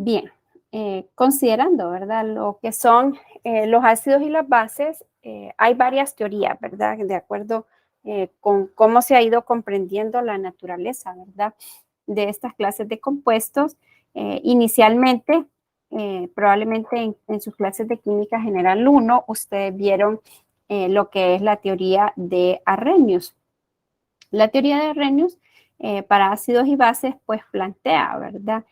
Bien, considerando, ¿verdad? Lo que son los ácidos y las bases, hay varias teorías, ¿verdad? De acuerdo con cómo se ha ido comprendiendo la naturaleza, ¿verdad? De estas clases de compuestos. Inicialmente, probablemente en sus clases de química general 1, ustedes vieron lo que es la teoría de Arrhenius. La teoría de Arrhenius para ácidos y bases, pues plantea, ¿verdad?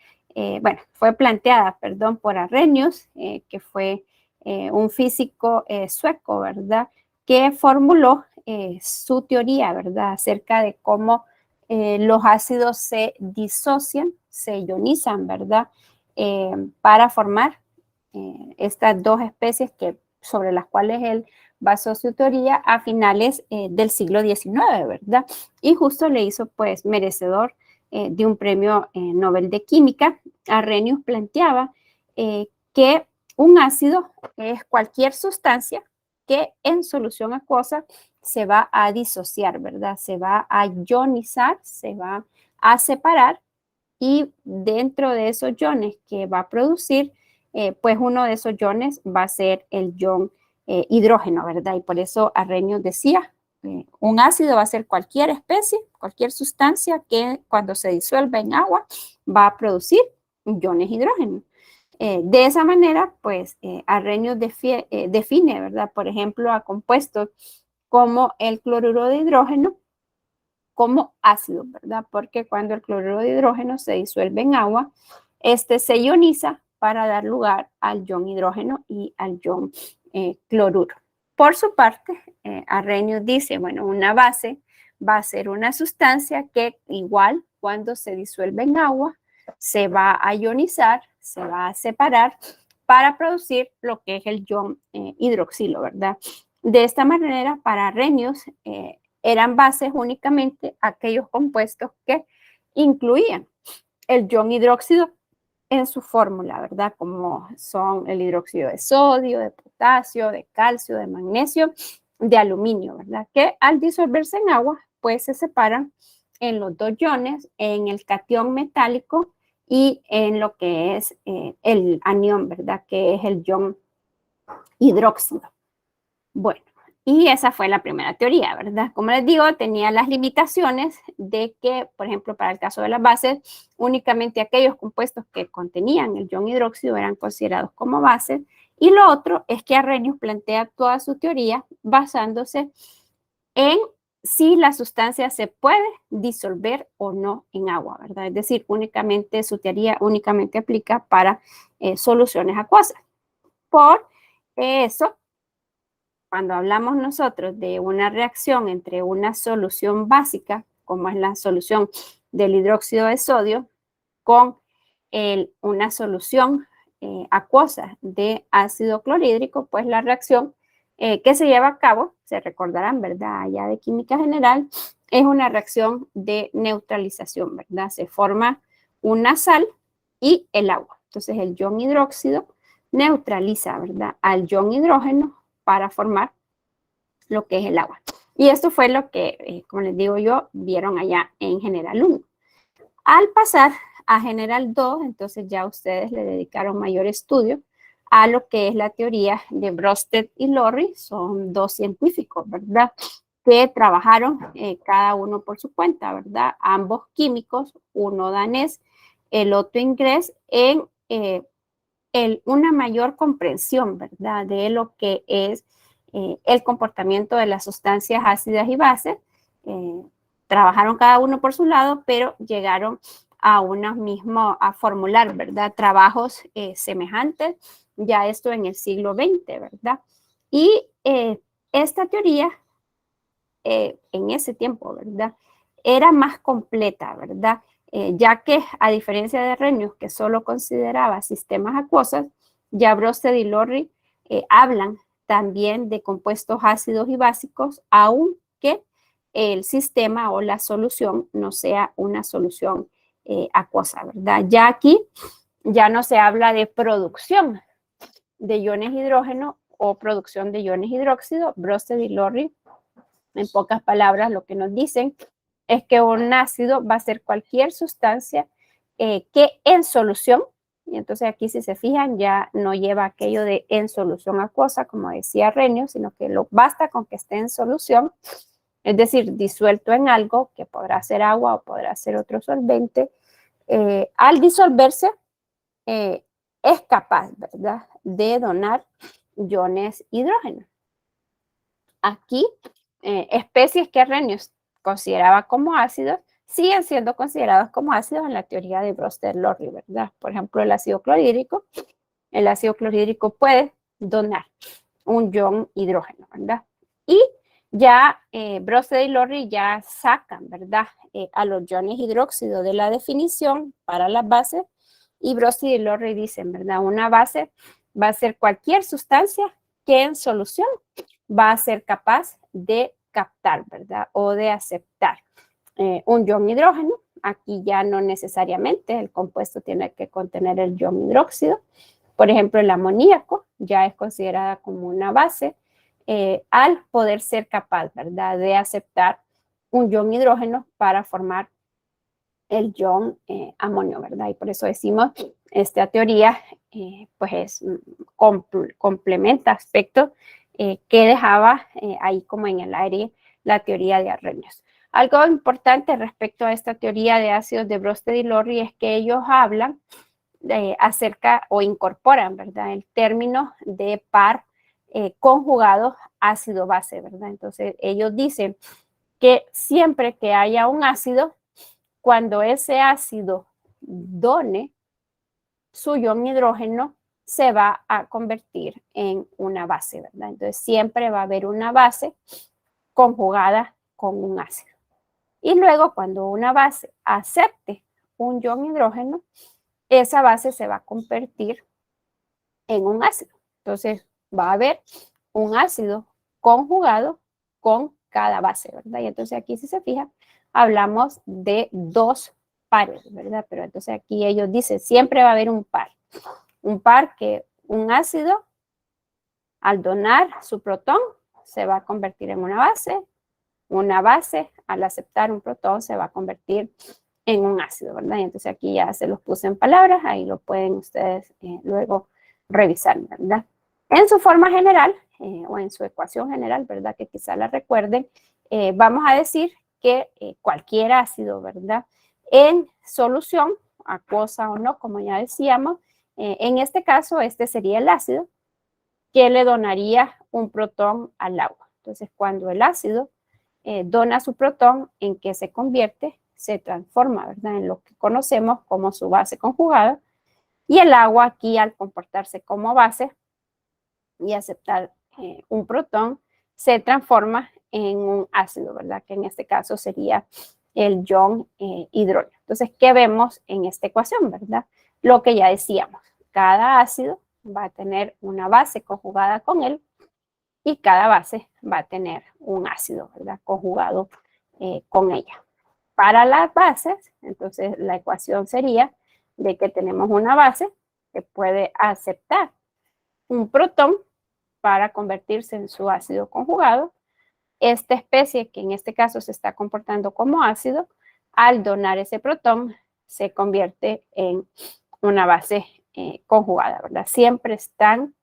Bueno, fue planteada, perdón, por Arrhenius, que fue un físico sueco, ¿verdad? Que formuló su teoría, ¿verdad? Acerca de cómo los ácidos se disocian, se ionizan, ¿verdad? Para formar estas dos especies sobre las cuales él basó su teoría a finales del siglo XIX, ¿verdad? Y justo le hizo, pues, merecedor de un premio Nobel de Química. Arrhenius planteaba que un ácido es cualquier sustancia que en solución acuosa se va a disociar, ¿verdad? Se va a ionizar, se va a separar y dentro de esos iones que va a producir, pues uno de esos iones va a ser el ion hidrógeno, ¿verdad? Y por eso Arrhenius decía, un ácido va a ser cualquier especie, cualquier sustancia que cuando se disuelva en agua va a producir iones hidrógeno. De esa manera, pues Arrhenius define, ¿verdad? Por ejemplo, a compuestos como el cloruro de hidrógeno como ácido, ¿verdad? Porque cuando el cloruro de hidrógeno se disuelve en agua, este se ioniza para dar lugar al ion hidrógeno y al ion cloruro. Por su parte, Arrhenius dice, bueno, una base va a ser una sustancia que igual cuando se disuelve en agua, se va a ionizar, se va a separar para producir lo que es el ion hidroxilo, ¿verdad? De esta manera, para Arrhenius, eran bases únicamente aquellos compuestos que incluían el ion hidróxido en su fórmula, ¿verdad? Como son el hidróxido de sodio, de potasio, de calcio, de magnesio, de aluminio, ¿verdad? Que al disolverse en agua, pues se separan en los dos iones, en el catión metálico y en lo que es el anión, ¿verdad? Que es el ion hidróxido. Bueno, y esa fue la primera teoría, ¿verdad? Como les digo, tenía las limitaciones de que, por ejemplo, para el caso de las bases, únicamente aquellos compuestos que contenían el ion hidróxido eran considerados como bases. Y lo otro es que Arrhenius plantea toda su teoría basándose en si la sustancia se puede disolver o no en agua, ¿verdad? Es decir, únicamente su teoría únicamente aplica para soluciones acuosas. Por eso, cuando hablamos nosotros de una reacción entre una solución básica, como es la solución del hidróxido de sodio, con una solución acuosa de ácido clorhídrico, pues la reacción que se lleva a cabo, se recordarán, ¿verdad? Allá de química general, es una reacción de neutralización, ¿verdad? Se forma una sal y el agua. Entonces el ion hidróxido neutraliza, ¿verdad? Al ion hidrógeno para formar lo que es el agua. Y esto fue lo que, como les digo yo, vieron allá en General 1. Al pasar a General 2, entonces ya ustedes le dedicaron mayor estudio a lo que es la teoría de Brøsted y Lorry. Son dos científicos, ¿verdad? Que trabajaron cada uno por su cuenta, ¿verdad? Ambos químicos, uno danés, el otro inglés, en una mayor comprensión, ¿verdad? De lo que es el comportamiento de las sustancias ácidas y bases. Trabajaron cada uno por su lado, pero llegaron a uno mismo, a formular, ¿verdad? Trabajos semejantes, ya esto en el siglo XX, ¿verdad? Y esta teoría, en ese tiempo, ¿verdad? Era más completa, ¿verdad? Ya que a diferencia de Arrhenius, que solo consideraba sistemas acuosos, ya Brøsted y Lorry hablan también de compuestos ácidos y básicos, aunque el sistema o la solución no sea una solución acuosa, ¿verdad? Ya aquí ya no se habla de producción de iones hidrógeno o producción de iones hidróxido. Brøsted y Lorry, en pocas palabras, lo que nos dicen es que un ácido va a ser cualquier sustancia que en solución Y entonces aquí, si se fijan, ya no lleva aquello de en solución acuosa, como decía Renio, sino que basta con que esté en solución, es decir, disuelto en algo, que podrá ser agua o podrá ser otro solvente. Al disolverse, es capaz, ¿verdad?, de donar iones hidrógeno. Aquí, especies que Arrhenius consideraba como ácidos, siguen siendo considerados como ácidos en la teoría de Brewster-Lowry, ¿verdad? Por ejemplo, el ácido clorhídrico puede donar un ion hidrógeno, ¿verdad? Y ya Brewster y Lowry ya sacan, ¿verdad?, a los iones hidróxido de la definición para las bases, y Brewster y Lowry dicen, ¿verdad?, una base va a ser cualquier sustancia que en solución va a ser capaz de captar, ¿verdad?, o de aceptar un ion hidrógeno. Aquí ya no necesariamente el compuesto tiene que contener el ion hidróxido. Por ejemplo, el amoníaco ya es considerada como una base al poder ser capaz, ¿verdad?, de aceptar un ion hidrógeno para formar el ion amonio, ¿verdad? Y por eso decimos, esta teoría pues complementa aspectos que dejaba ahí como en el aire la teoría de Arrhenius. Algo importante respecto a esta teoría de ácidos de Brewster y Lowry es que ellos hablan acerca o incorporan, ¿verdad?, el término de par conjugado ácido-base, ¿verdad? Entonces ellos dicen que siempre que haya un ácido, cuando ese ácido done su ion hidrógeno, se va a convertir en una base, ¿verdad? Entonces siempre va a haber una base conjugada con un ácido. Y luego, cuando una base acepte un ion hidrógeno, esa base se va a convertir en un ácido. Entonces va a haber un ácido conjugado con cada base, ¿verdad? Y entonces aquí, si se fijan, hablamos de dos pares, ¿verdad? Pero entonces aquí ellos dicen, siempre va a haber un par que un ácido, al donar su protón, se va a convertir en una base, al aceptar un protón, se va a convertir en un ácido, ¿verdad? Y entonces aquí ya se los puse en palabras, ahí lo pueden ustedes luego revisar, ¿verdad? En su forma general, o en su ecuación general, ¿verdad?, que quizá la recuerden, vamos a decir que cualquier ácido, ¿verdad?, en solución, acuosa o no, como ya decíamos, en este caso, este sería el ácido que le donaría un protón al agua. Entonces, cuando el ácido dona su protón, ¿en qué se convierte? Se transforma, ¿verdad?, en lo que conocemos como su base conjugada. Y el agua aquí, al comportarse como base y aceptar un protón, se transforma en un ácido, ¿verdad?, que en este caso sería el ion hidrógeno. Entonces, ¿qué vemos en esta ecuación, verdad? Lo que ya decíamos, cada ácido va a tener una base conjugada con él y cada base va a tener un ácido, ¿verdad?, conjugado con ella. Para las bases, entonces la ecuación sería de que tenemos una base que puede aceptar un protón para convertirse en su ácido conjugado. Esta especie, que en este caso se está comportando como ácido, al donar ese protón, se convierte en una base conjugada, ¿verdad? Siempre están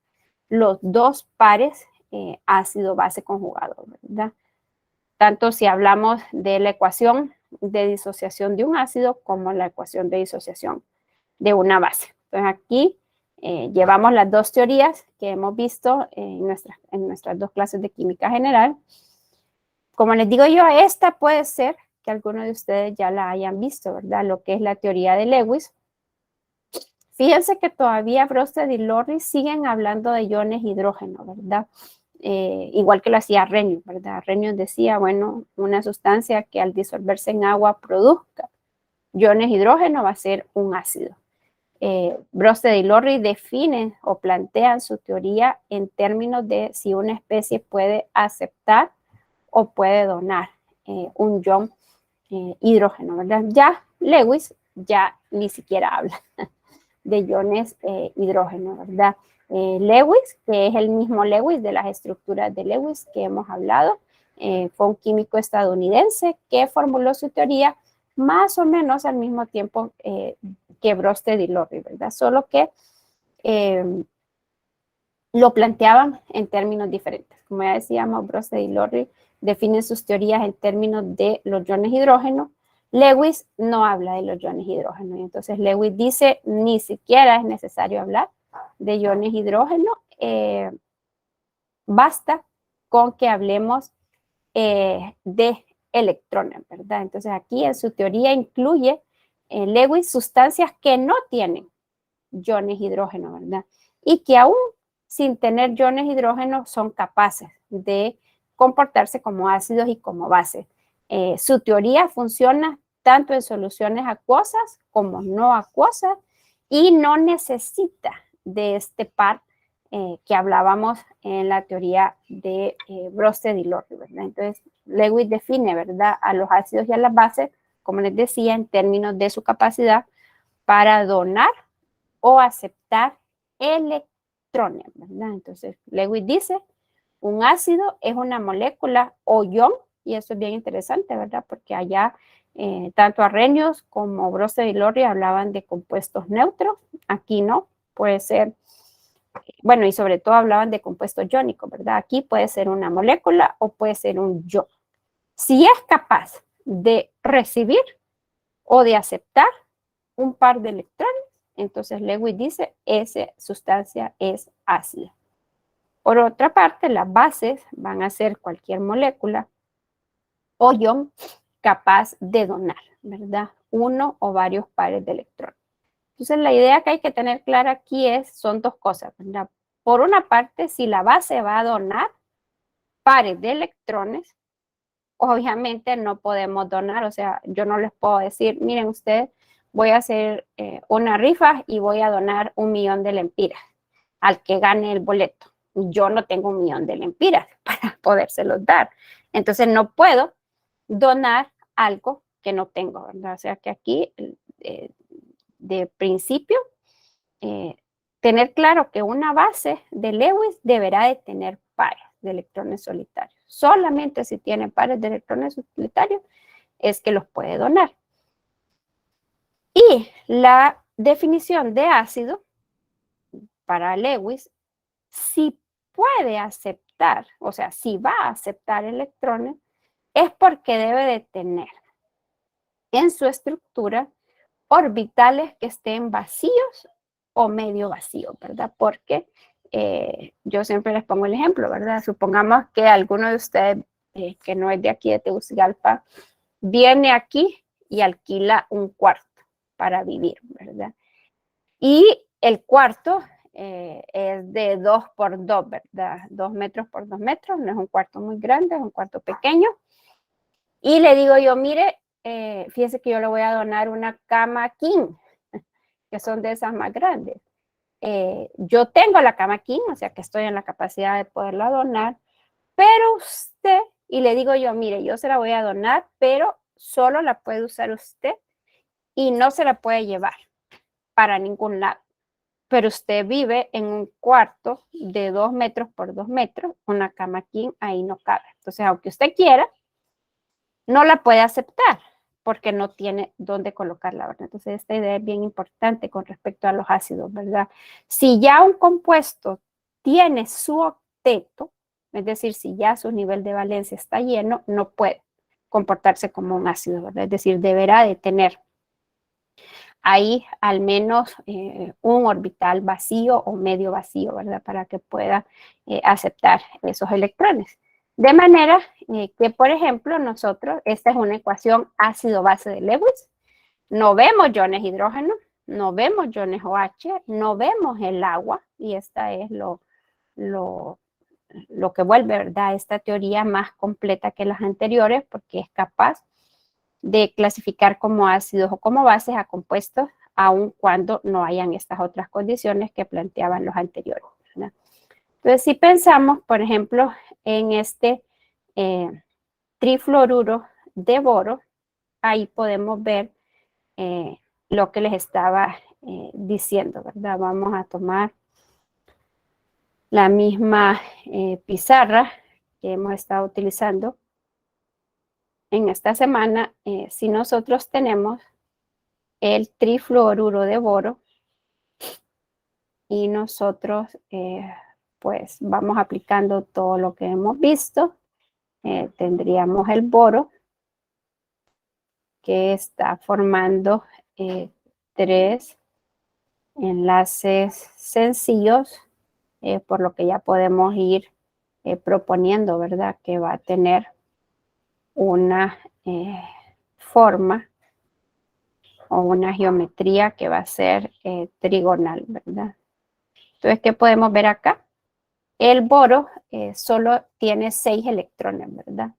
los dos pares ácido-base conjugado, ¿verdad? Tanto si hablamos de la ecuación de disociación de un ácido como la ecuación de disociación de una base. Entonces aquí llevamos las dos teorías que hemos visto en nuestras dos clases de química general. Como les digo yo, esta puede ser que algunos de ustedes ya la hayan visto, ¿verdad? Lo que es la teoría de Lewis. Fíjense que todavía Brewster y Lowry siguen hablando de iones hidrógeno, ¿verdad? Igual que lo hacía Arrhenius, ¿verdad? Arrhenius decía, bueno, una sustancia que al disolverse en agua produzca iones hidrógeno va a ser un ácido. Brewster y Lowry definen o plantean su teoría en términos de si una especie puede aceptar o puede donar un ion hidrógeno, ¿verdad? Ya Lewis ya ni siquiera habla de iones hidrógeno, ¿verdad? Lewis, que es el mismo Lewis de las estructuras de Lewis que hemos hablado, fue un químico estadounidense que formuló su teoría más o menos al mismo tiempo que Brosted y Lorry, ¿verdad? Solo que lo planteaban en términos diferentes. Como ya decíamos, Brosted y Lorry definen sus teorías en términos de los iones hidrógeno. Lewis no habla de los iones hidrógeno. Y entonces Lewis dice, ni siquiera es necesario hablar de iones hidrógeno. Basta con que hablemos de electrones, ¿verdad? Entonces aquí en su teoría incluye Lewis sustancias que no tienen iones hidrógeno, ¿verdad? Y que aún sin tener iones hidrógeno son capaces de comportarse como ácidos y como bases. Su teoría funciona tanto en soluciones acuosas como no acuosas y no necesita de este par que hablábamos en la teoría de Brosted y Lorry, ¿verdad? Entonces, Lewis define, ¿verdad?, a los ácidos y a las bases, como les decía, en términos de su capacidad para donar o aceptar electrones, ¿verdad? Entonces, Lewis dice, un ácido es una molécula o ion, y eso es bien interesante, ¿verdad? Porque allá tanto Arrhenius como Brosted y Lorry hablaban de compuestos neutros, aquí no, puede ser, bueno, y sobre todo hablaban de compuestos iónicos, ¿verdad? Aquí puede ser una molécula o puede ser un ion. Si es capaz de recibir o de aceptar un par de electrones, entonces Lewis dice, esa sustancia es ácida. Por otra parte, las bases van a ser cualquier molécula o ion capaz de donar, ¿verdad? Uno o varios pares de electrones. Entonces, la idea que hay que tener clara aquí son dos cosas, ¿verdad? Por una parte, si la base va a donar pares de electrones, obviamente no podemos donar, o sea, yo no les puedo decir, miren ustedes, voy a hacer una rifa y voy a donar 1.000.000 de lempiras al que gane el boleto. Yo no tengo 1.000.000 de lempiras para podérselos dar. Entonces no puedo donar algo que no tengo, ¿verdad? O sea que aquí, de principio, tener claro que una base de Lewis deberá de tener pares de electrones solitarios. Solamente si tiene pares de electrones solitarios es que los puede donar. Y la definición de ácido para Lewis, si puede aceptar, o sea, si va a aceptar electrones, es porque debe de tener en su estructura orbitales que estén vacíos o medio vacíos, ¿verdad? Porque yo siempre les pongo el ejemplo, ¿verdad? Supongamos que alguno de ustedes, que no es de aquí de Tegucigalpa, viene aquí y alquila un cuarto para vivir, ¿verdad? Y el cuarto es de 2 por 2, ¿verdad? 2 metros por 2 metros, no es un cuarto muy grande, es un cuarto pequeño. Y le digo yo, mire, fíjese que yo le voy a donar una cama king, que son de esas más grandes. Yo tengo la cama king, o sea que estoy en la capacidad de poderla donar, pero usted, y le digo yo, mire, yo se la voy a donar, pero solo la puede usar usted y no se la puede llevar para ningún lado. Pero usted vive en un cuarto de 2 metros por 2 metros, una cama king ahí no cabe. Entonces, aunque usted quiera, no la puede aceptar porque no tiene dónde colocarla, ¿verdad? Entonces, esta idea es bien importante con respecto a los ácidos, ¿verdad? Si ya un compuesto tiene su octeto, es decir, si ya su nivel de valencia está lleno, no puede comportarse como un ácido, ¿verdad? Es decir, deberá de tener ahí al menos un orbital vacío o medio vacío, ¿verdad? Para que pueda aceptar esos electrones. De manera que, por ejemplo, nosotros, esta es una ecuación ácido-base de Lewis, no vemos iones hidrógeno, no vemos iones OH, no vemos el agua, y esta es lo que vuelve, ¿verdad?, esta teoría más completa que las anteriores, porque es capaz de clasificar como ácidos o como bases a compuestos, aun cuando no hayan estas otras condiciones que planteaban los anteriores, ¿verdad? Entonces, si pensamos, por ejemplo, en este trifluoruro de boro, ahí podemos ver lo que les estaba diciendo, ¿verdad? Vamos a tomar la misma pizarra que hemos estado utilizando en esta semana, si nosotros tenemos el trifluoruro de boro y nosotros pues vamos aplicando todo lo que hemos visto, tendríamos el boro que está formando 3 enlaces sencillos, por lo que ya podemos ir proponiendo, ¿verdad? Que va a tener una forma o una geometría que va a ser trigonal, ¿verdad? Entonces, ¿qué podemos ver acá? El boro solo tiene 6 electrones, ¿verdad?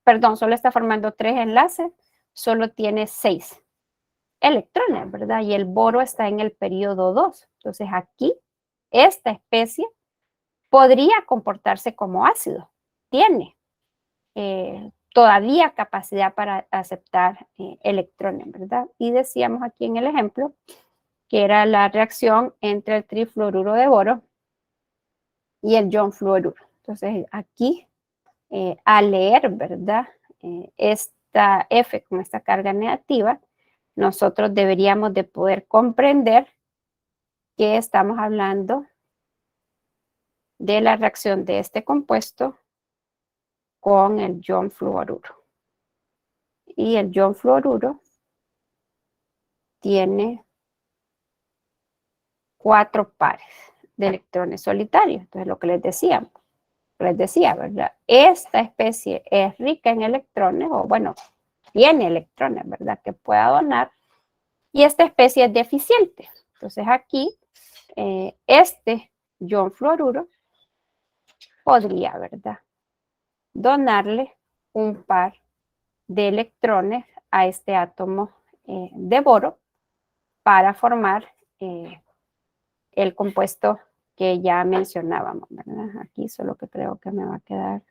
Perdón, solo está formando 3 enlaces, solo tiene 6 electrones, ¿verdad? Y el boro está en el periodo 2. Entonces, aquí, esta especie podría comportarse como ácido. Tiene todavía capacidad para aceptar electrones, ¿verdad? Y decíamos aquí en el ejemplo que era la reacción entre el trifluoruro de boro y el ion fluoruro. Entonces, aquí, al leer, ¿verdad? Esta F con esta carga negativa, nosotros deberíamos de poder comprender que estamos hablando de la reacción de este compuesto con el ion fluoruro. Y el ion fluoruro tiene 4 pares de electrones solitarios. Entonces, lo que les decía, ¿verdad? Esta especie es rica en electrones, o bueno, tiene electrones, ¿verdad? Que pueda donar. Y esta especie es deficiente. Entonces, aquí, este ion fluoruro podría, ¿verdad? Donarle un par de electrones a este átomo de boro para formar el compuesto que ya mencionábamos, ¿verdad? Aquí solo que creo que me va a quedar,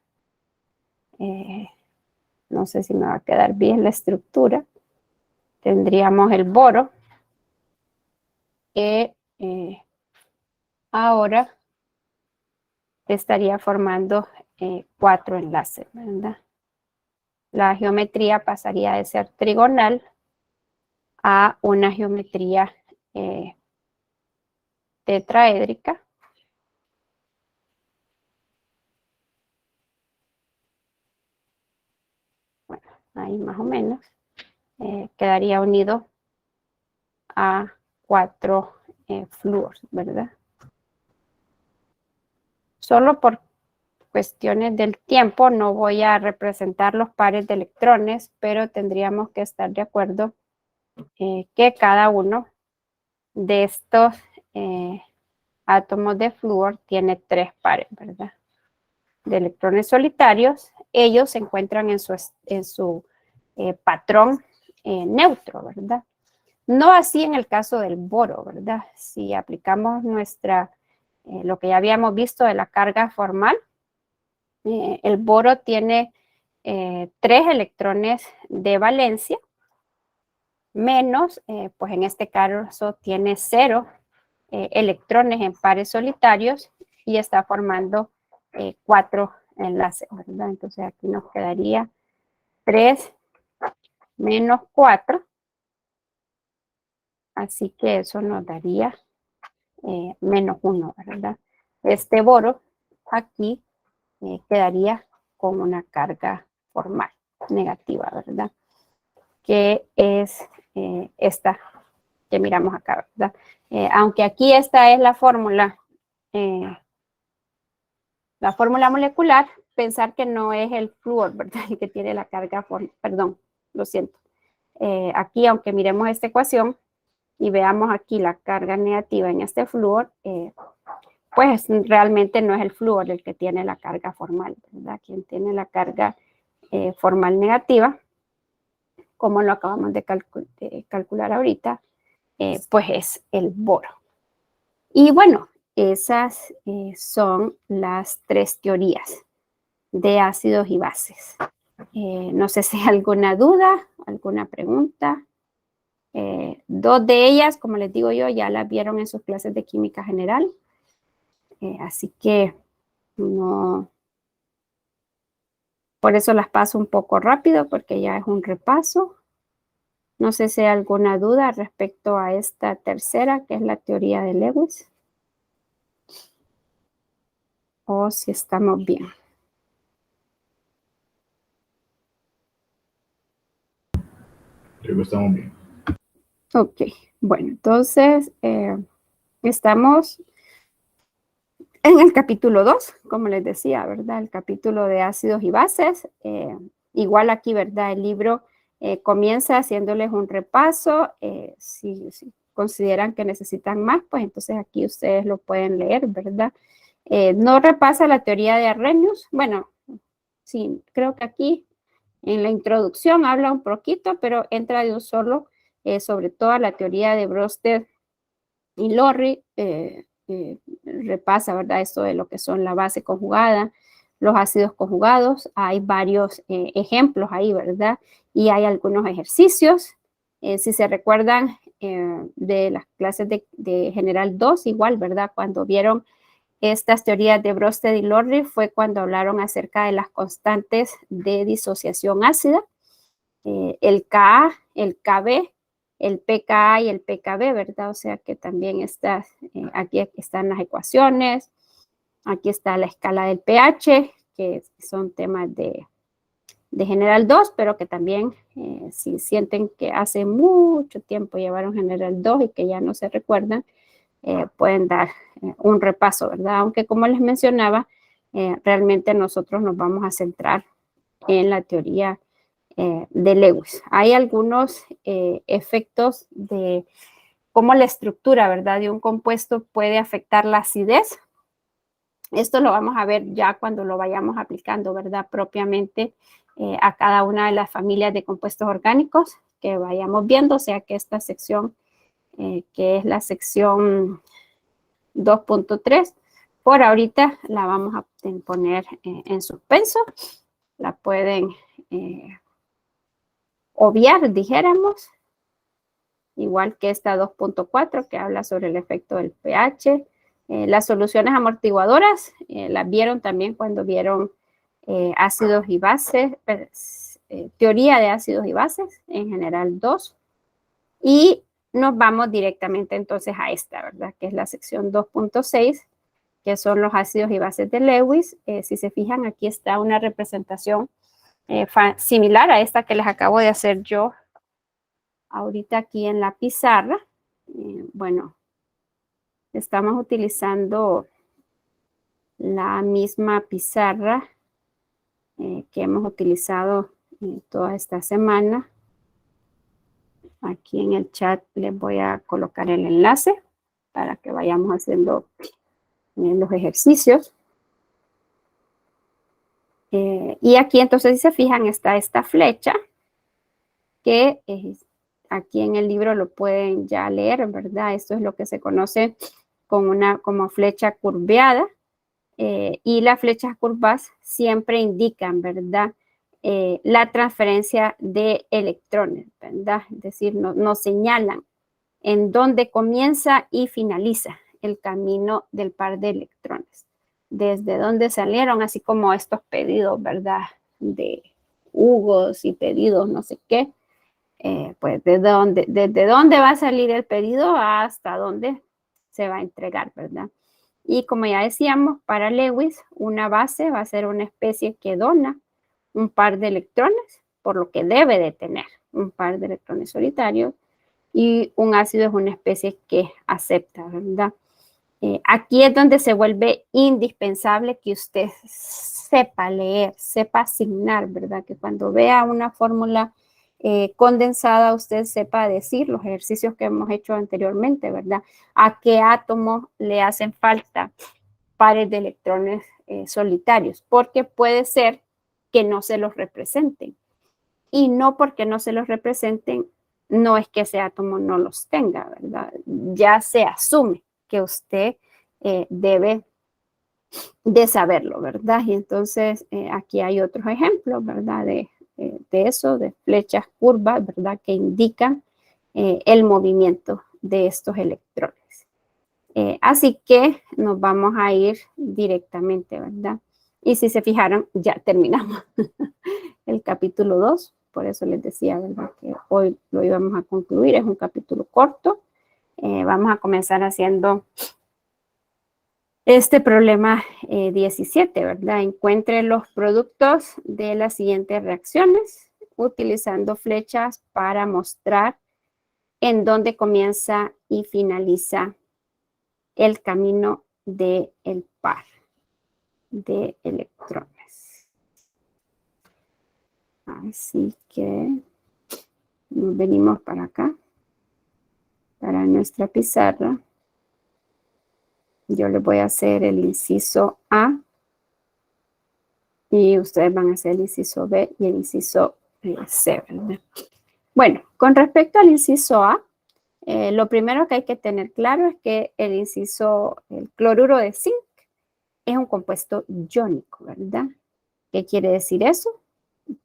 no sé si me va a quedar bien la estructura. Tendríamos el boro que ahora estaría formando 4 enlaces, ¿verdad? La geometría pasaría de ser trigonal a una geometría tetraédrica. Bueno, ahí más o menos. Quedaría unido a 4 flúors, ¿verdad? Solo por cuestiones del tiempo no voy a representar los pares de electrones, pero tendríamos que estar de acuerdo que cada uno de estos átomos de flúor tiene 3 pares, ¿verdad? De electrones solitarios. Ellos se encuentran en su patrón neutro, ¿verdad? No así en el caso del boro, ¿verdad? Si aplicamos lo que ya habíamos visto de la carga formal, el boro tiene 3 electrones de valencia, menos, pues en este caso tiene 0 electrones en pares solitarios y está formando 4 enlaces, ¿verdad? Entonces aquí nos quedaría 3 menos 4, así que eso nos daría menos 1, ¿verdad? Este boro aquí quedaría con una carga formal negativa, ¿verdad? Que es esta que miramos acá, ¿verdad? Aunque aquí esta es la fórmula molecular, pensar que no es el flúor, ¿verdad? El que tiene la carga formal, perdón, lo siento. Aquí, aunque miremos esta ecuación y veamos aquí la carga negativa en este flúor, pues realmente no es el flúor el que tiene la carga formal, ¿verdad? Quien tiene la carga formal negativa, como lo acabamos de calcular ahorita, pues es el boro. Y bueno, esas son las 3 teorías de ácidos y bases. No sé si hay alguna duda, alguna pregunta. 2 de ellas, como les digo yo, ya las vieron en sus clases de química general. Así que no Por eso las paso un poco rápido porque ya es un repaso. No sé si hay alguna duda respecto a esta tercera, que es la teoría de Lewis. O si estamos bien. Creo que estamos bien. Ok, bueno, entonces estamos en el capítulo 2, como les decía, ¿verdad? El capítulo de ácidos y bases. Igual aquí, ¿verdad? El libro comienza haciéndoles un repaso. Si consideran que necesitan más, pues entonces aquí ustedes lo pueden leer, ¿verdad? No repasa la teoría de Arrhenius. Bueno, sí, creo que aquí en la introducción habla un poquito, pero entra de un solo sobre toda la teoría de Brøsted y Lorry. Repasa, ¿verdad? Esto de lo que son la base conjugada, los ácidos conjugados. Hay varios ejemplos ahí, ¿verdad? Y hay algunos ejercicios. Si se recuerdan de las clases de General 2, igual, ¿verdad? Cuando vieron estas teorías de Brøsted y Lorry fue cuando hablaron acerca de las constantes de disociación ácida, el Ka, el Kb, el pKa y el pKb, ¿verdad? O sea que también está, aquí están las ecuaciones, aquí está la escala del pH, que son temas de General 2, pero que también si sienten que hace mucho tiempo llevaron General 2 y que ya no se recuerdan, pueden dar un repaso, ¿verdad? Aunque como les mencionaba, realmente nosotros nos vamos a centrar en la teoría de Lewis. Hay algunos efectos de cómo la estructura, ¿verdad?, de un compuesto puede afectar la acidez. Esto lo vamos a ver ya cuando lo vayamos aplicando, ¿verdad?, propiamente a cada una de las familias de compuestos orgánicos que vayamos viendo, o sea que esta sección, que es la sección 2.3, por ahorita la vamos a poner en suspenso. La pueden obviar, dijéramos, igual que esta 2.4 que habla sobre el efecto del pH. Las soluciones amortiguadoras las vieron también cuando vieron ácidos y bases, teoría de ácidos y bases, en general 2. Y nos vamos directamente entonces a esta, ¿verdad? Que es la sección 2.6, que son los ácidos y bases de Lewis. Si se fijan, aquí está una representación similar a esta que les acabo de hacer yo ahorita aquí en la pizarra. Bueno, estamos utilizando la misma pizarra que hemos utilizado toda esta semana. Aquí en el chat les voy a colocar el enlace para que vayamos haciendo los ejercicios. Y aquí entonces, si se fijan, está esta flecha que aquí en el libro lo pueden ya leer, ¿verdad? Esto es lo que se conoce como flecha curveada. Y las flechas curvas siempre indican, ¿verdad?, la transferencia de electrones, ¿verdad? Es decir, nos señalan en dónde comienza y finaliza el camino del par de electrones, desde dónde salieron, así como estos pedidos, ¿verdad?, de jugos y pedidos, no sé qué, pues desde dónde va a salir el pedido hasta dónde se va a entregar, ¿verdad? Y como ya decíamos, para Lewis, una base va a ser una especie que dona un par de electrones, por lo que debe de tener un par de electrones solitarios, y un ácido es una especie que acepta, ¿verdad? Aquí es donde se vuelve indispensable que usted sepa leer, sepa asignar, ¿verdad? Que cuando vea una fórmula condensada, usted sepa decir los ejercicios que hemos hecho anteriormente, ¿verdad? A qué átomos le hacen falta pares de electrones solitarios, porque puede ser que no se los representen. Y no porque no se los representen, no es que ese átomo no los tenga, ¿verdad? Ya se asume que usted debe de saberlo, ¿verdad? Y entonces aquí hay otros ejemplos, ¿verdad? De eso, de flechas curvas, ¿verdad? Que indican el movimiento de estos electrones. Así que nos vamos a ir directamente, ¿verdad?, Y si se fijaron, ya terminamos el capítulo 2. Por eso les decía, ¿verdad?, que hoy lo íbamos a concluir. Es un capítulo corto. Vamos a comenzar haciendo este problema 17, ¿verdad? Encuentre los productos de las siguientes reacciones utilizando flechas para mostrar en dónde comienza y finaliza el camino del par de electrones. Así que nos venimos para acá, para nuestra pizarra. Yo les voy a hacer el inciso A y ustedes van a hacer el inciso B y el inciso C, ¿verdad? Bueno, con respecto al inciso A, lo primero que hay que tener claro es que el cloruro de zinc es un compuesto iónico, ¿verdad? ¿Qué quiere decir eso?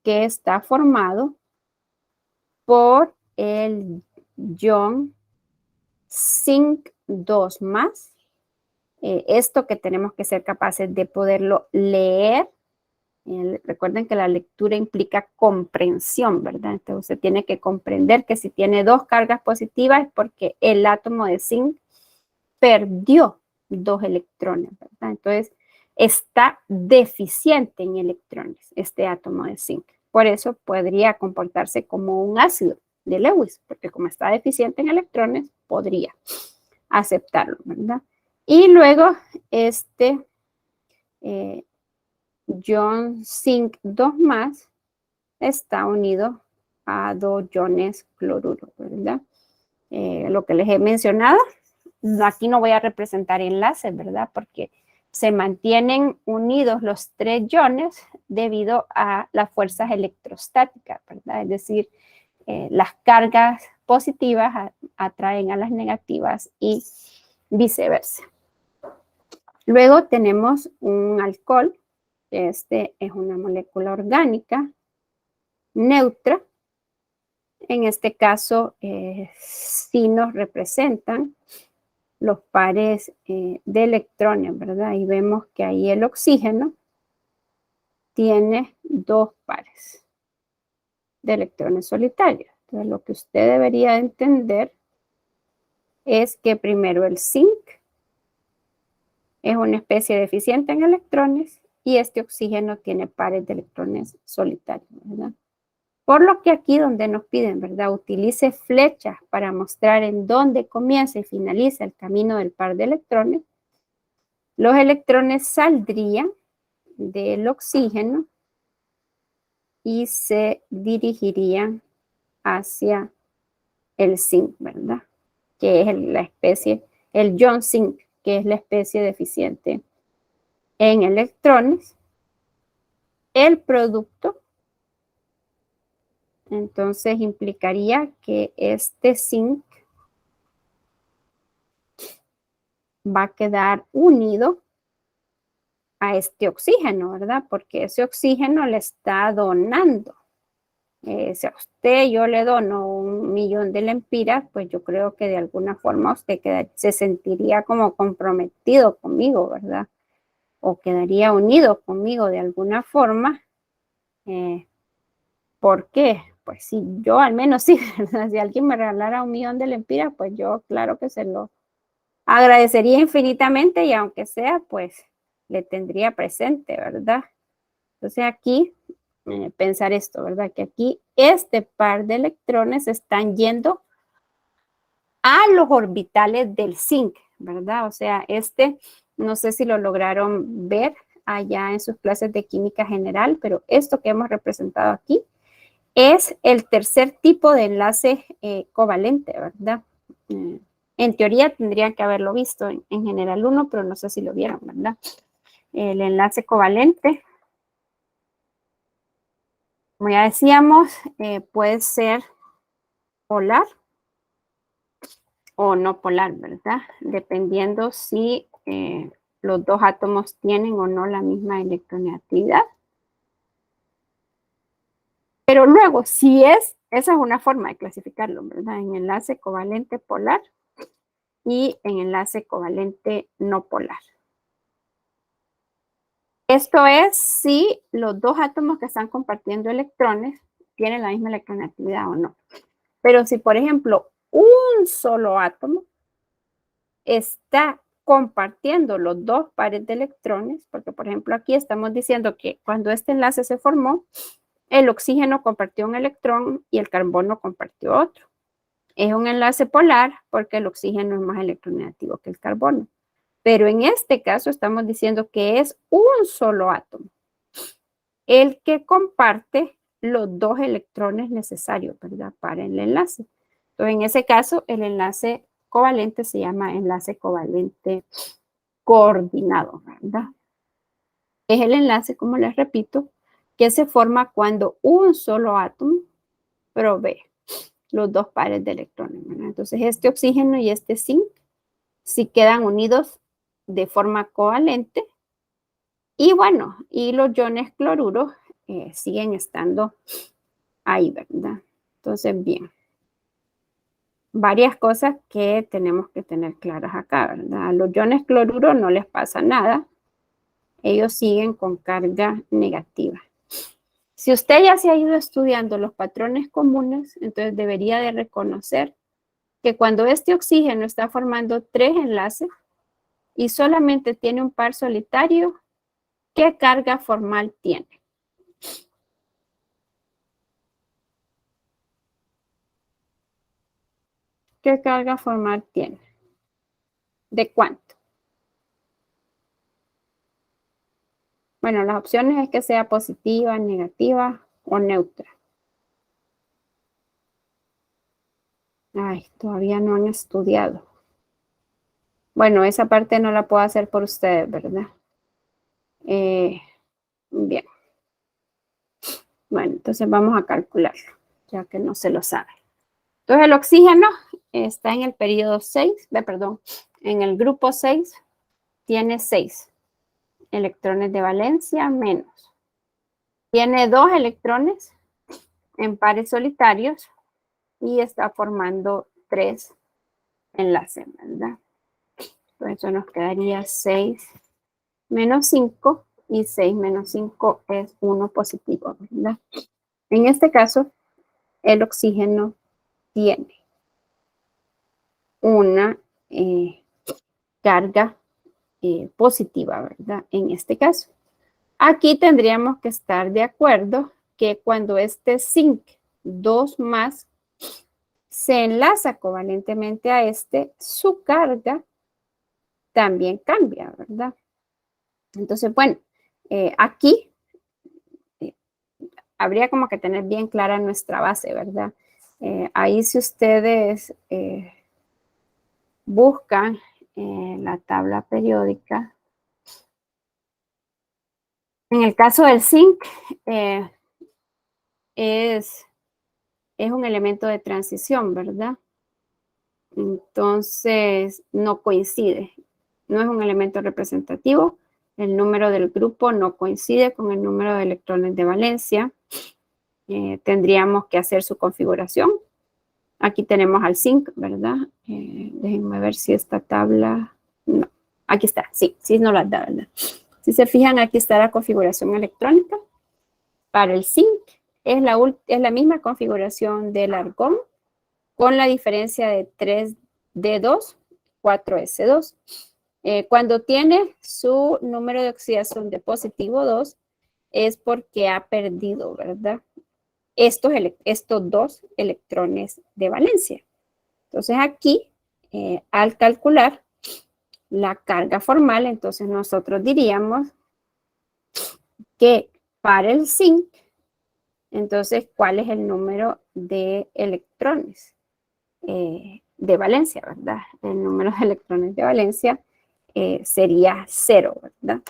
Que está formado por el ion zinc 2 más. Esto que tenemos que ser capaces de poderlo leer. Recuerden que la lectura implica comprensión, ¿verdad? Entonces se tiene que comprender que si tiene dos cargas positivas es porque el átomo de zinc perdió 2 electrones, ¿verdad? Entonces está deficiente en electrones este átomo de zinc. Por eso podría comportarse como un ácido de Lewis, porque como está deficiente en electrones, podría aceptarlo, ¿verdad? Y luego ion zinc 2 más está unido a 2 iones cloruro, ¿verdad? Lo que les he mencionado, aquí no voy a representar enlaces, ¿verdad? Porque se mantienen unidos los 3 iones debido a las fuerzas electrostáticas, ¿verdad? Es decir, las cargas positivas atraen a las negativas y viceversa. Luego tenemos un alcohol. Este es una molécula orgánica neutra. En este caso, sí nos representan los pares de electrones, ¿verdad? Y vemos que ahí el oxígeno tiene 2 pares de electrones solitarios. Entonces, lo que usted debería entender es que primero el zinc es una especie deficiente en electrones y este oxígeno tiene pares de electrones solitarios, ¿verdad? Por lo que aquí donde nos piden, ¿verdad? Utilice flechas para mostrar en dónde comienza y finaliza el camino del par de electrones. Los electrones saldrían del oxígeno y se dirigirían hacia el zinc, ¿verdad? Que es la especie, el ion zinc, que es la especie deficiente en electrones. El producto, entonces, implicaría que este zinc va a quedar unido a este oxígeno, ¿verdad? Porque ese oxígeno le está donando. Si a usted yo le dono 1.000.000 de lempiras, pues yo creo que de alguna forma usted se sentiría como comprometido conmigo, ¿verdad? O quedaría unido conmigo de alguna forma. ¿Por qué? Pues sí, yo al menos sí, ¿verdad? Si alguien me regalara 1.000.000 de lempiras, pues yo claro que se lo agradecería infinitamente y aunque sea, pues le tendría presente, ¿verdad? Entonces aquí, pensar esto, ¿verdad? Que aquí este par de electrones están yendo a los orbitales del zinc, ¿verdad? O sea, no sé si lo lograron ver allá en sus clases de química general, pero esto que hemos representado aquí es el tercer tipo de enlace covalente, ¿verdad? En teoría tendrían que haberlo visto en general 1, pero no sé si lo vieron, ¿verdad? El enlace covalente, como ya decíamos, puede ser polar o no polar, ¿verdad? Dependiendo si los dos átomos tienen o no la misma electronegatividad. Pero luego, esa es una forma de clasificarlo, ¿verdad? En enlace covalente polar y en enlace covalente no polar. Esto es si los dos átomos que están compartiendo electrones tienen la misma electronegatividad o no. Pero si, por ejemplo, un solo átomo está compartiendo los dos pares de electrones, porque, por ejemplo, aquí estamos diciendo que cuando este enlace se formó, el oxígeno compartió un electrón y el carbono compartió otro. Es un enlace polar porque el oxígeno es más electronegativo que el carbono. Pero en este caso estamos diciendo que es un solo átomo el que comparte los dos electrones necesarios, ¿verdad? Para el enlace. Entonces, en ese caso, el enlace covalente se llama enlace covalente coordinado, ¿verdad? Es el enlace, como les repito, que se forma cuando un solo átomo provee los dos pares de electrones, ¿verdad? Entonces, este oxígeno y este zinc, si quedan unidos de forma covalente, y bueno, y los iones cloruros siguen estando ahí, ¿verdad? Entonces, bien. Varias cosas que tenemos que tener claras acá, ¿verdad? A los iones cloruros no les pasa nada. Ellos siguen con carga negativa. Si usted ya se ha ido estudiando los patrones comunes, entonces debería de reconocer que cuando este oxígeno está formando 3 enlaces y solamente tiene un par solitario, ¿qué carga formal tiene? ¿Qué carga formal tiene? ¿De cuánto? Bueno, las opciones es que sea positiva, negativa o neutra. Ay, todavía no han estudiado. Bueno, esa parte no la puedo hacer por ustedes, ¿verdad? Bien. Bueno, entonces vamos a calcularlo, ya que no se lo sabe. Entonces el oxígeno está en el periodo 6, perdón, en el grupo 6 tiene 6 electrones de valencia menos. Tiene 2 electrones en pares solitarios y está formando 3 enlaces, ¿verdad? Por eso nos quedaría 6 menos 5 y 6 menos 5 es 1 positivo, ¿verdad? En este caso, el oxígeno tiene una carga positiva, ¿verdad? En este caso. Aquí tendríamos que estar de acuerdo que cuando este zinc 2 más se enlaza covalentemente a este, su carga también cambia, ¿verdad? Entonces, bueno, aquí habría como que tener bien clara nuestra base, ¿verdad? Ahí si ustedes buscan la tabla periódica, en el caso del zinc, es un elemento de transición, ¿verdad? Entonces, no coincide, no es un elemento representativo, el número del grupo no coincide con el número de electrones de valencia, tendríamos que hacer su configuración. Aquí tenemos al zinc, ¿verdad? Déjenme ver si esta tabla, no, aquí está, sí nos la da, ¿verdad? Si se fijan, aquí está la configuración electrónica. Para el zinc es la misma configuración del argón, con la diferencia de 3D2, 4S2. Cuando tiene su número de oxidación de positivo 2, es porque ha perdido, ¿verdad? Estos 2 electrones de valencia. Entonces aquí, al calcular la carga formal, entonces nosotros diríamos que para el zinc, entonces, ¿cuál es el número de electrones de valencia, verdad? El número de electrones de valencia sería 0, ¿verdad?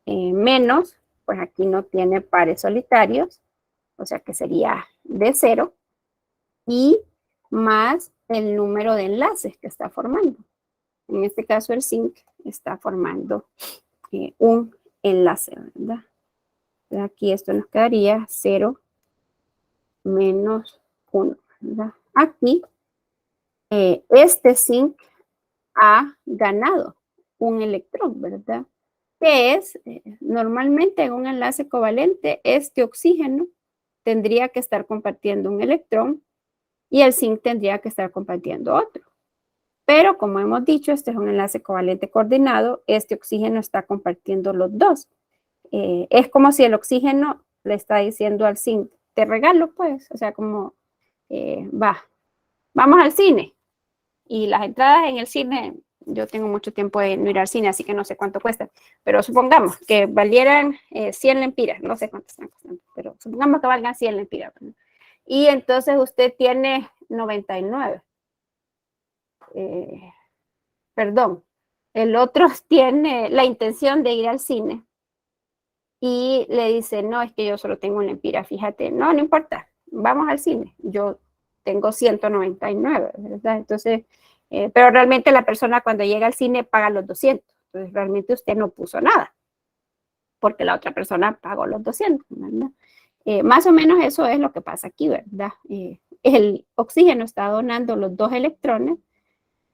Menos, pues aquí no tiene pares solitarios, o sea que sería de 0, y más el número de enlaces que está formando. En este caso el zinc está formando un enlace, ¿verdad? Entonces aquí esto nos quedaría 0 menos 1, ¿verdad? Aquí este zinc ha ganado un electrón, ¿verdad? que es, normalmente en un enlace covalente, este oxígeno tendría que estar compartiendo un electrón y el zinc tendría que estar compartiendo otro. Pero como hemos dicho, este es un enlace covalente coordinado, este oxígeno está compartiendo los dos. Es como si el oxígeno le está diciendo al zinc, te regalo pues, o sea, como, vamos al cine. Y las entradas en el cine, yo tengo mucho tiempo de no ir al cine, así que no sé cuánto cuesta, pero supongamos que valieran 100 lempiras, no sé cuánto están costando, pero supongamos que valgan 100 lempiras. ¿No? Y entonces usted tiene 99. Eh, perdón, el otro tiene la intención de ir al cine y le dice, no, es que yo solo tengo una empira, fíjate, no, no importa, vamos al cine, yo tengo 199, ¿verdad? Entonces, pero realmente la persona cuando llega al cine paga los 200, entonces realmente usted no puso nada, porque la otra persona pagó los 200, ¿verdad? Más o menos eso es lo que pasa aquí, ¿verdad? El oxígeno está donando los dos electrones,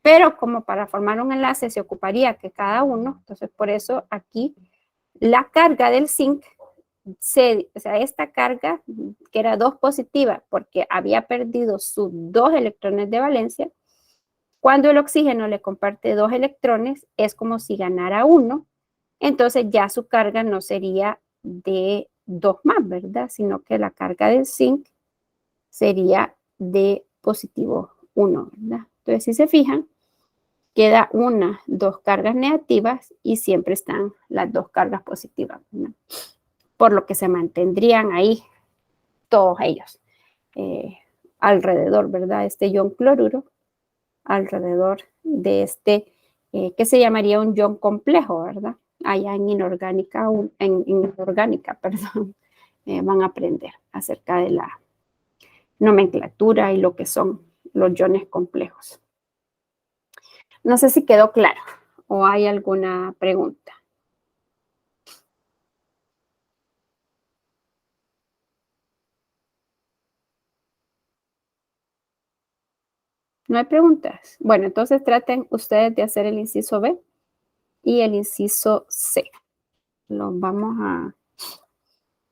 pero como para formar un enlace se ocuparía que cada uno, entonces por eso aquí la carga del zinc, o sea, esta carga que era 2 positiva porque había perdido sus 2 electrones de valencia, cuando el oxígeno le comparte 2 electrones es como si ganara 1, entonces ya su carga no sería de 2 más, ¿verdad? Sino que la carga del zinc sería de positivo 1, ¿verdad? Entonces, si se fijan, queda una, 2 cargas negativas y siempre están las 2 cargas positivas, ¿no? Por lo que se mantendrían ahí todos ellos alrededor, ¿verdad? Este ion cloruro, alrededor de este, que se llamaría un ion complejo, ¿verdad? Allá en inorgánica, en inorgánica, perdón, van a aprender acerca de la nomenclatura y lo que son los iones complejos. No sé si quedó claro o hay alguna pregunta. ¿No hay preguntas? Bueno, entonces traten ustedes de hacer el inciso B y el inciso C. Los vamos a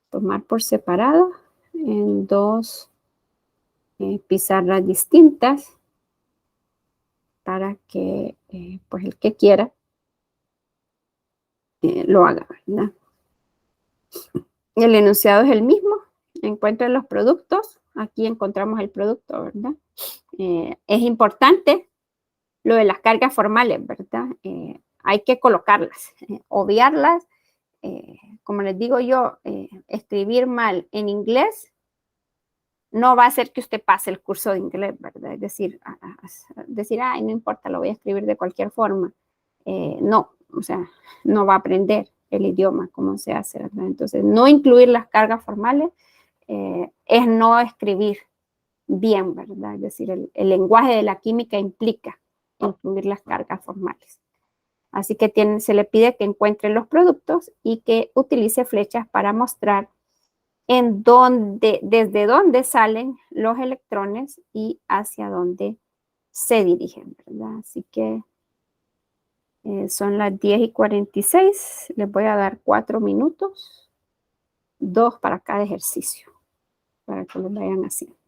tomar por separado en 2 pizarras distintas para que pues el que quiera lo haga, ¿verdad? El enunciado es el mismo. Encuentren los productos. Aquí encontramos el producto, ¿verdad? Es importante lo de las cargas formales, ¿verdad? Hay que colocarlas, obviarlas. Como les digo yo, escribir mal en inglés no va a hacer que usted pase el curso de inglés, ¿verdad? Es decir, ay, no importa, lo voy a escribir de cualquier forma. No, o sea, no va a aprender el idioma, cómo se hace, ¿verdad? Entonces, no incluir las cargas formales es no escribir bien, ¿verdad? Es decir, el lenguaje de la química implica incluir las cargas formales. Así que se le pide que encuentre los productos y que utilice flechas para mostrar desde dónde salen los electrones y hacia dónde se dirigen, ¿verdad? Así que son las 10:46. Les voy a dar 4 minutos, 2 para cada ejercicio, para que lo vayan haciendo.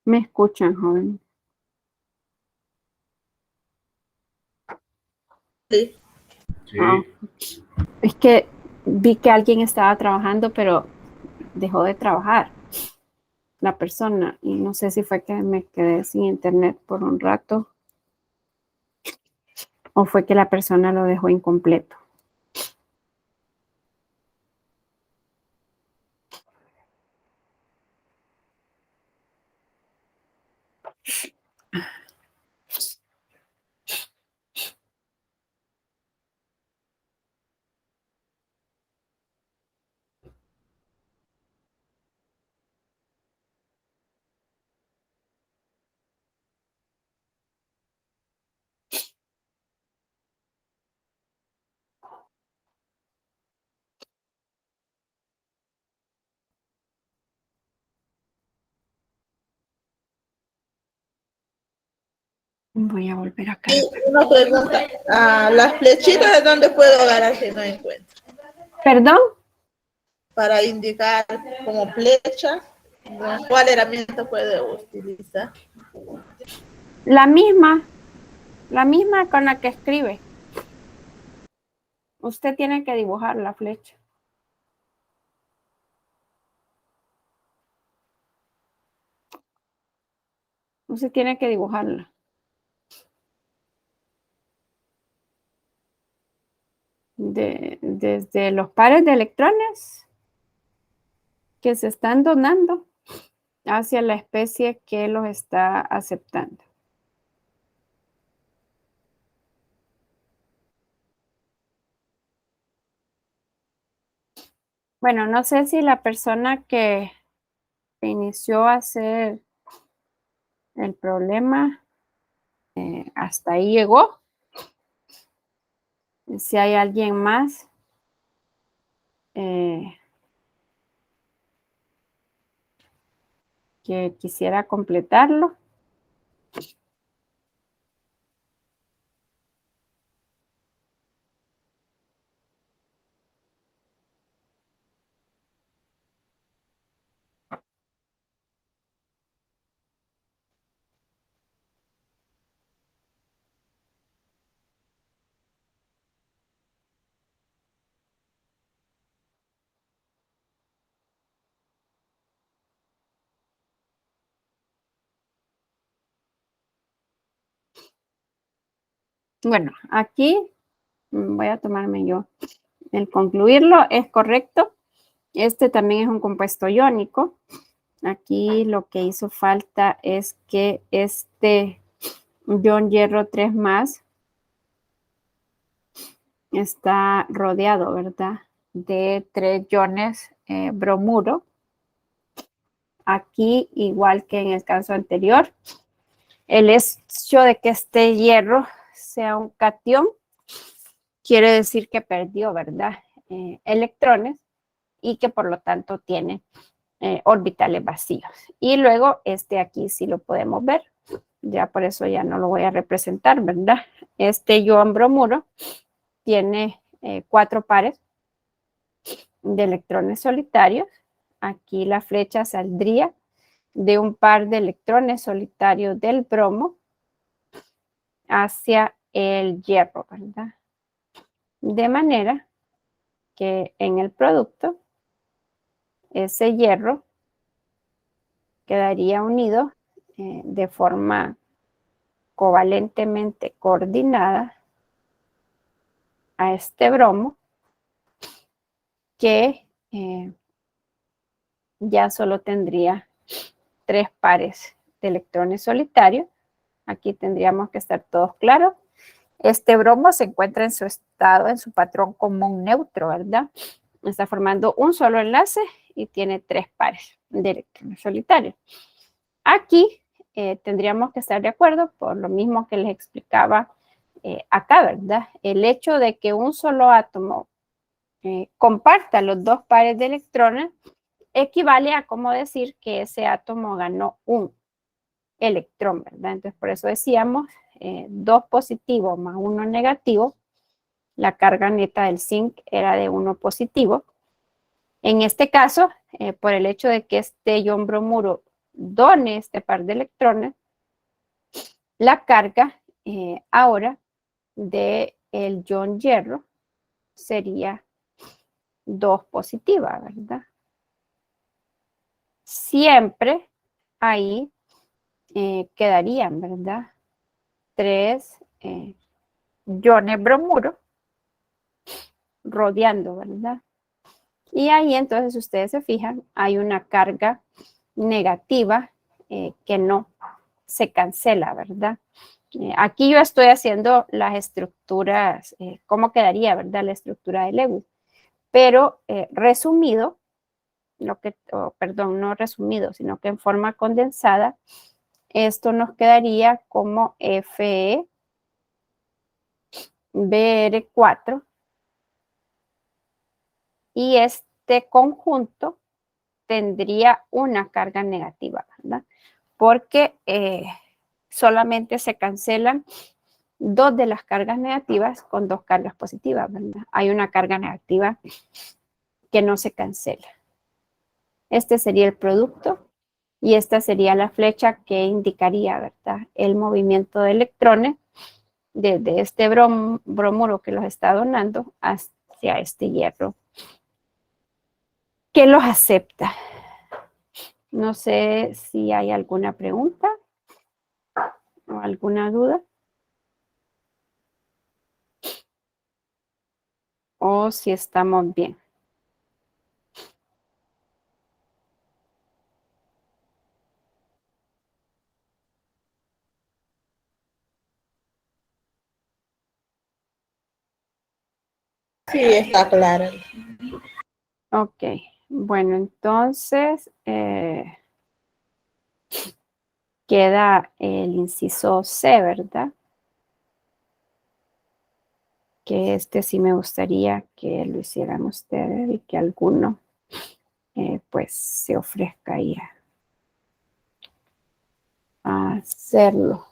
¿Me escuchan, joven? Sí. Sí. Ah, es que vi que alguien estaba trabajando, pero dejó de trabajar la persona y no sé si fue que me quedé sin internet por un rato o fue que la persona lo dejó incompleto. Voy a volver acá. Y una pregunta, ¿las flechitas de dónde puedo agarrar si no encuentro? ¿Perdón? Para indicar como flecha, ¿cuál herramienta puede utilizar? La misma con la que escribe. Usted tiene que dibujar la flecha. Usted tiene que dibujarla. Desde los pares de electrones que se están donando hacia la especie que los está aceptando. Bueno, no sé si la persona que inició a hacer el problema hasta ahí llegó. Si hay alguien más que quisiera completarlo. Bueno, aquí voy a tomarme yo. El concluirlo es correcto. Este también es un compuesto iónico. Aquí lo que hizo falta es que este ion hierro 3 más está rodeado, ¿verdad? De 3 iones bromuro. Aquí, igual que en el caso anterior, el hecho de que este hierro sea un catión quiere decir que perdió, ¿verdad? Electrones y que por lo tanto tiene orbitales vacíos. Y luego este aquí sí lo podemos ver. Ya por eso ya no lo voy a representar, ¿verdad? Este ion bromuro tiene 4 pares de electrones solitarios. Aquí la flecha saldría de un par de electrones solitarios del bromo hacia el hierro, ¿verdad? De manera que en el producto ese hierro quedaría unido de forma covalentemente coordinada a este bromo que ya solo tendría 3 pares de electrones solitarios. Aquí tendríamos que estar todos claros. Este bromo se encuentra en su estado, en su patrón común neutro, ¿verdad? Está formando un solo enlace y tiene 3 pares de electrones solitarios. Aquí tendríamos que estar de acuerdo por lo mismo que les explicaba acá, ¿verdad? El hecho de que un solo átomo comparta los 2 pares de electrones equivale a como decir que ese átomo ganó un electrón, ¿verdad? Entonces, por eso decíamos 2 positivos más 1 negativo. La carga neta del zinc era de 1 positivo. En este caso, por el hecho de que este ion bromuro done este par de electrones, la carga ahora del ion hierro sería 2 positiva, ¿verdad? Siempre ahí quedarían, ¿verdad? 3 iones bromuro rodeando, ¿verdad? Y ahí entonces, ustedes se fijan, hay una carga negativa que no se cancela, ¿verdad? Aquí yo estoy haciendo las estructuras, cómo quedaría, ¿verdad? La estructura de Lewis. Pero resumido, perdón, no resumido, sino que en forma condensada, esto nos quedaría como Fe Br4 y este conjunto tendría una carga negativa, ¿verdad? Porque solamente se cancelan 2 de las cargas negativas con 2 cargas positivas, ¿verdad? Hay una carga negativa que no se cancela. Este sería el producto y esta sería la flecha que indicaría, ¿verdad? El movimiento de electrones desde este bromuro que los está donando hacia este hierro que los acepta. No sé si hay alguna pregunta o alguna duda. O si estamos bien. Sí, está claro. Ok, bueno, entonces queda el inciso C, ¿verdad? Que este sí me gustaría que lo hicieran ustedes y que alguno pues se ofrezca ahí a hacerlo.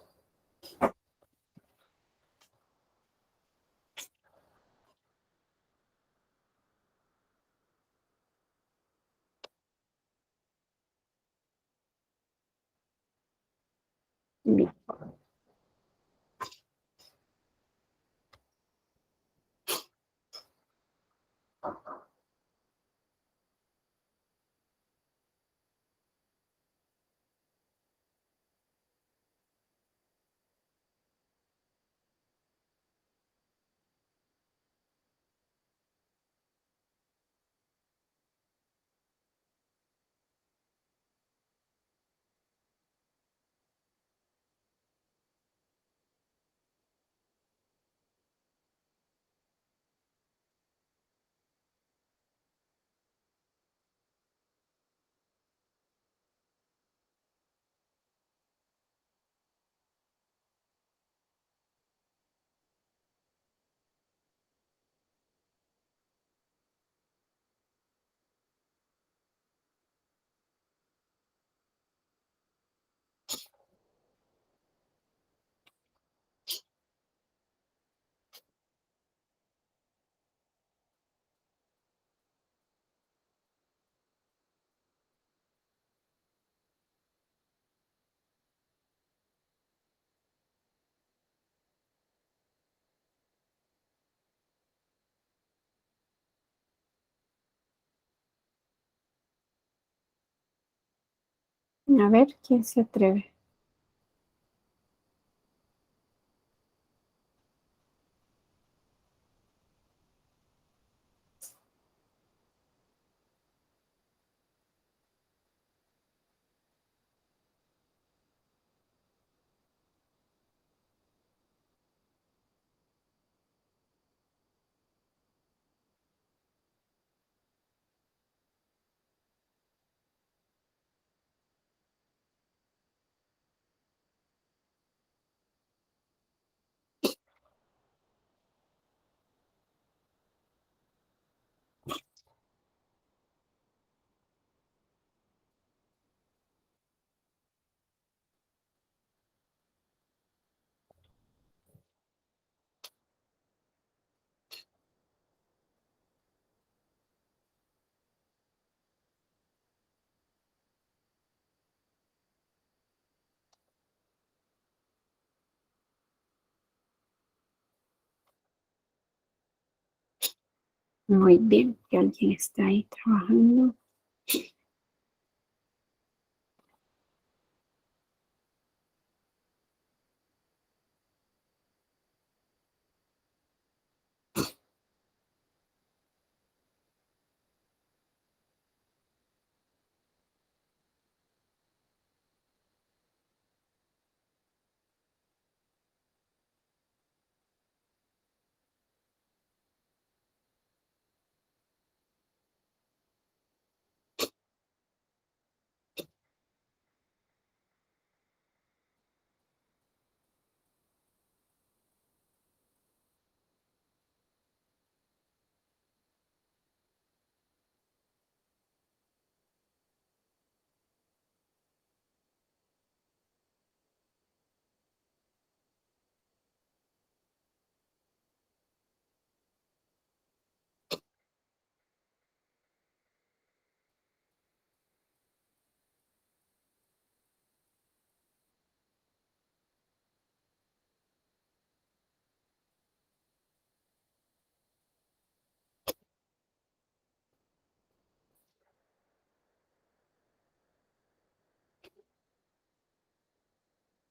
Bien. A ver, ¿quién se atreve? Muy bien, que alguien está ahí trabajando.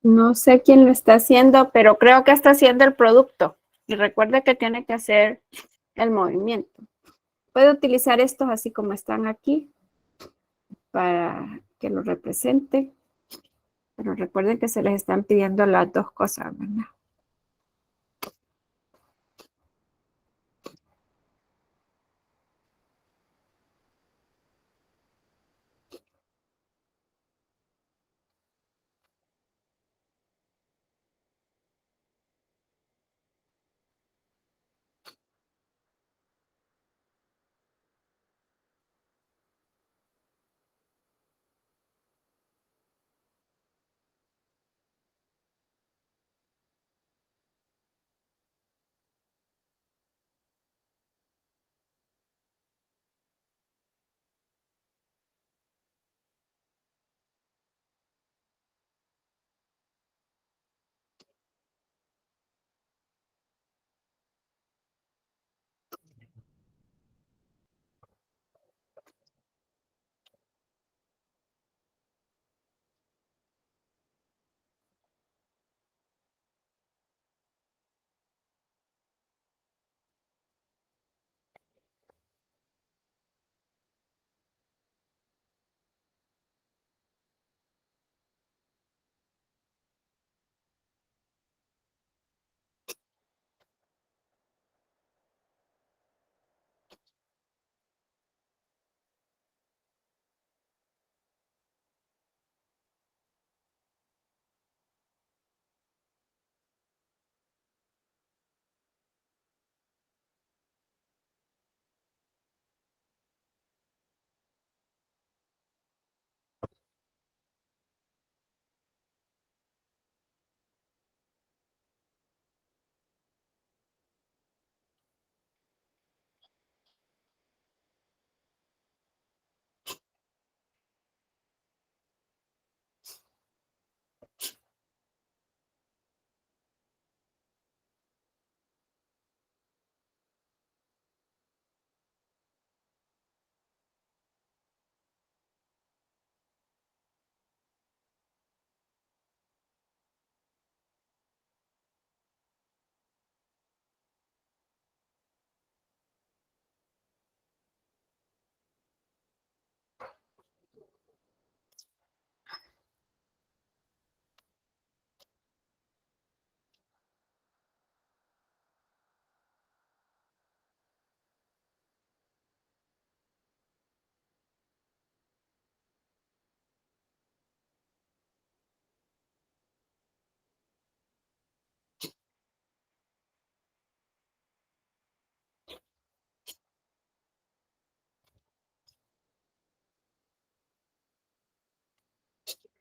No sé quién lo está haciendo, pero creo que está haciendo el producto. Y recuerde que tiene que hacer el movimiento. Puede utilizar estos así como están aquí para que lo represente. Pero recuerden que se les están pidiendo las dos cosas, ¿verdad?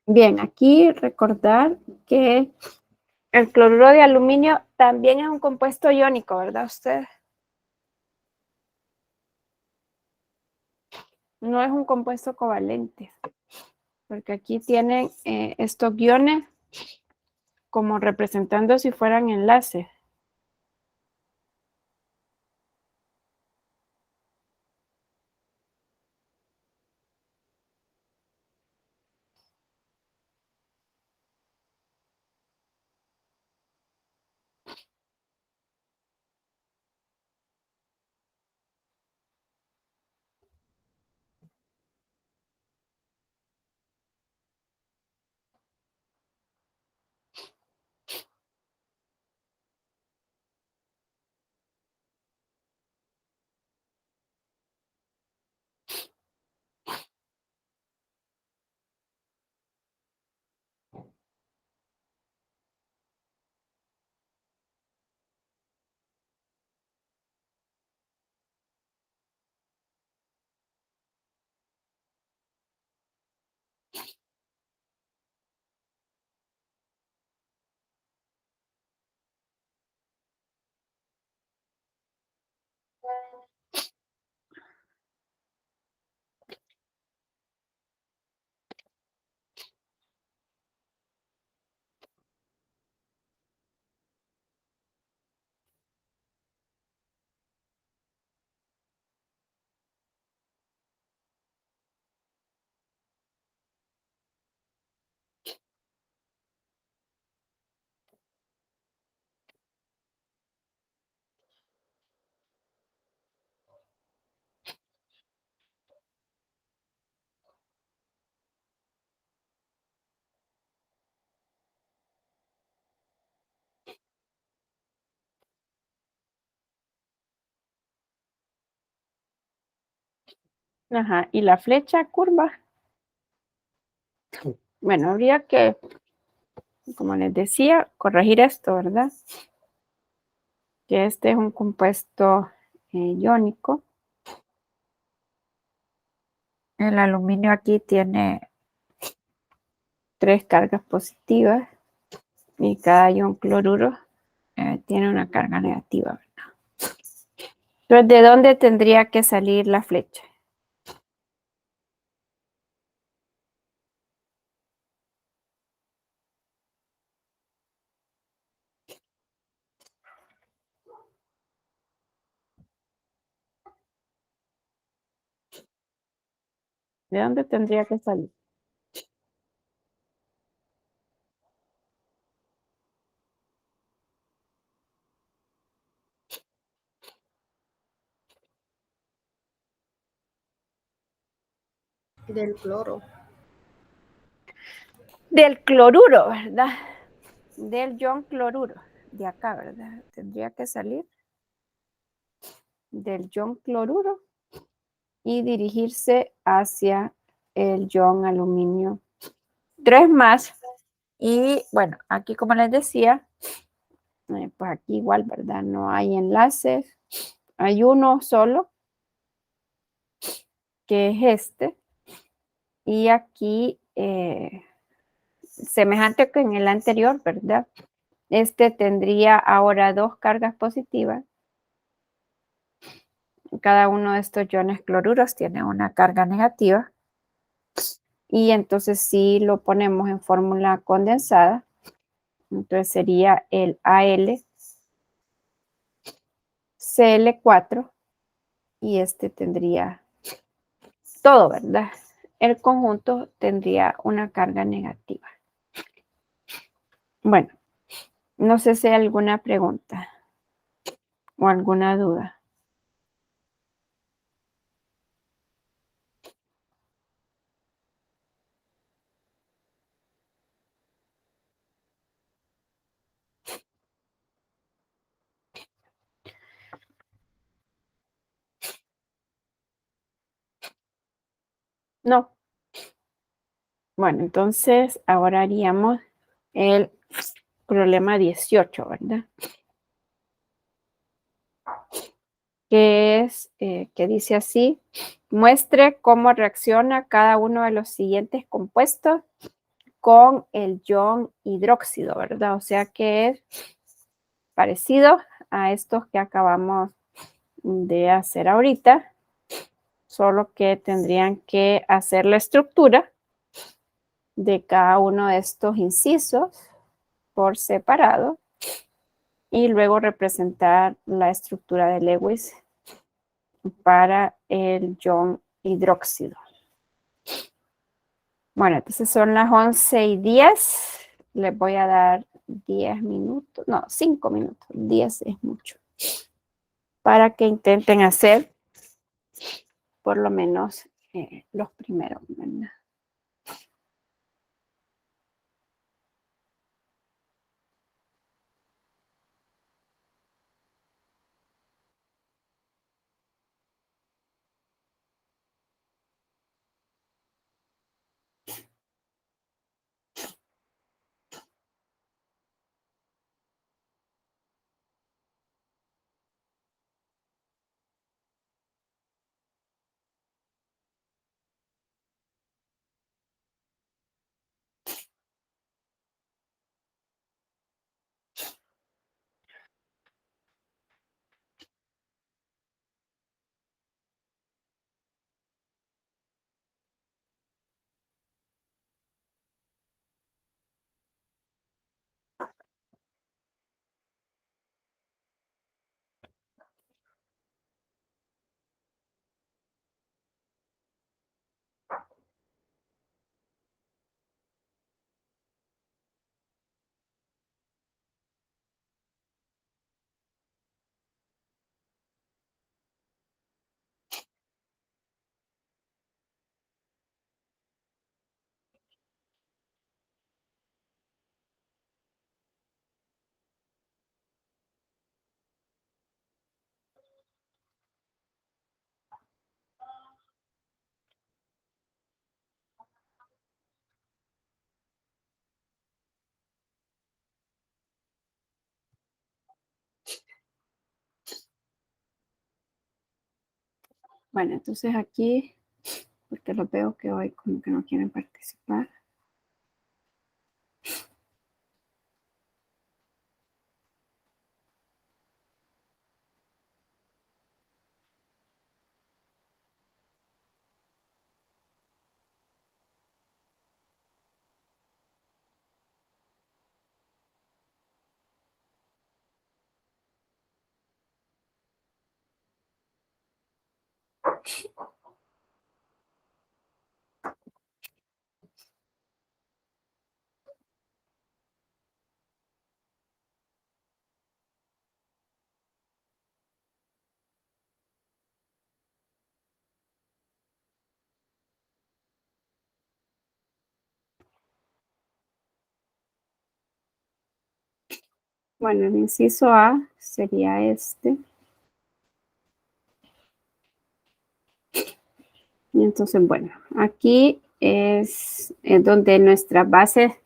Bien, aquí recordar que el cloruro de aluminio también es un compuesto iónico, ¿verdad usted? No es un compuesto covalente, porque aquí tienen estos guiones como representando si fueran enlaces. Ajá, y la flecha curva. Bueno, habría que, como les decía, corregir esto, ¿verdad? Que este es un compuesto iónico. El aluminio aquí tiene 3 cargas positivas y cada ion cloruro tiene una carga negativa, ¿verdad? Entonces, ¿de dónde tendría que salir la flecha? ¿De dónde tendría que salir? Del cloro. Del cloruro, ¿verdad? Del ion cloruro. De acá, ¿verdad? Tendría que salir del ion cloruro y dirigirse hacia el ion aluminio. 3 más. Y bueno, aquí como les decía, pues aquí igual, ¿verdad? No hay enlaces. Hay uno solo, que es este. Y aquí, semejante que en el anterior, ¿verdad? Este tendría ahora 2 cargas positivas. Cada uno de estos iones cloruros tiene una carga negativa. Y entonces si lo ponemos en fórmula condensada, entonces sería el AlCl4 y este tendría todo, ¿verdad? El conjunto tendría una carga negativa. Bueno, no sé si hay alguna pregunta o alguna duda. No. Bueno, entonces ahora haríamos el problema 18, ¿verdad? Que es, que dice así, muestre cómo reacciona cada uno de los siguientes compuestos con el ion hidróxido, ¿verdad? O sea que es parecido a estos que acabamos de hacer ahorita, solo que tendrían que hacer la estructura de cada uno de estos incisos por separado y luego representar la estructura de Lewis para el ion hidróxido. Bueno, entonces son las 11:10. Les voy a dar 10 minutos, no, 5 minutos, 10 es mucho, para que intenten hacer por lo menos los primeros, ¿verdad? Bueno, entonces aquí, porque los veo que hoy como que no quieren participar. Bueno, el inciso A sería este. Y entonces, bueno, aquí es donde nuestra base,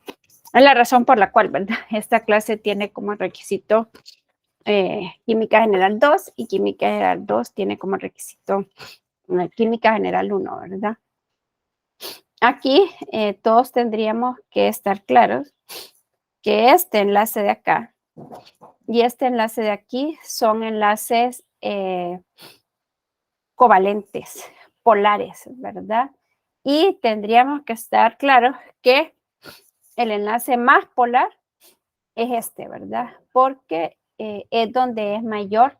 es la razón por la cual, ¿verdad? Esta clase tiene como requisito Química General 2 y Química General 2 tiene como requisito Química General 1, ¿verdad? Aquí todos tendríamos que estar claros que este enlace de acá y este enlace de aquí son enlaces covalentes, polares, ¿verdad? Y tendríamos que estar claros que el enlace más polar es este, ¿verdad? Porque es donde es mayor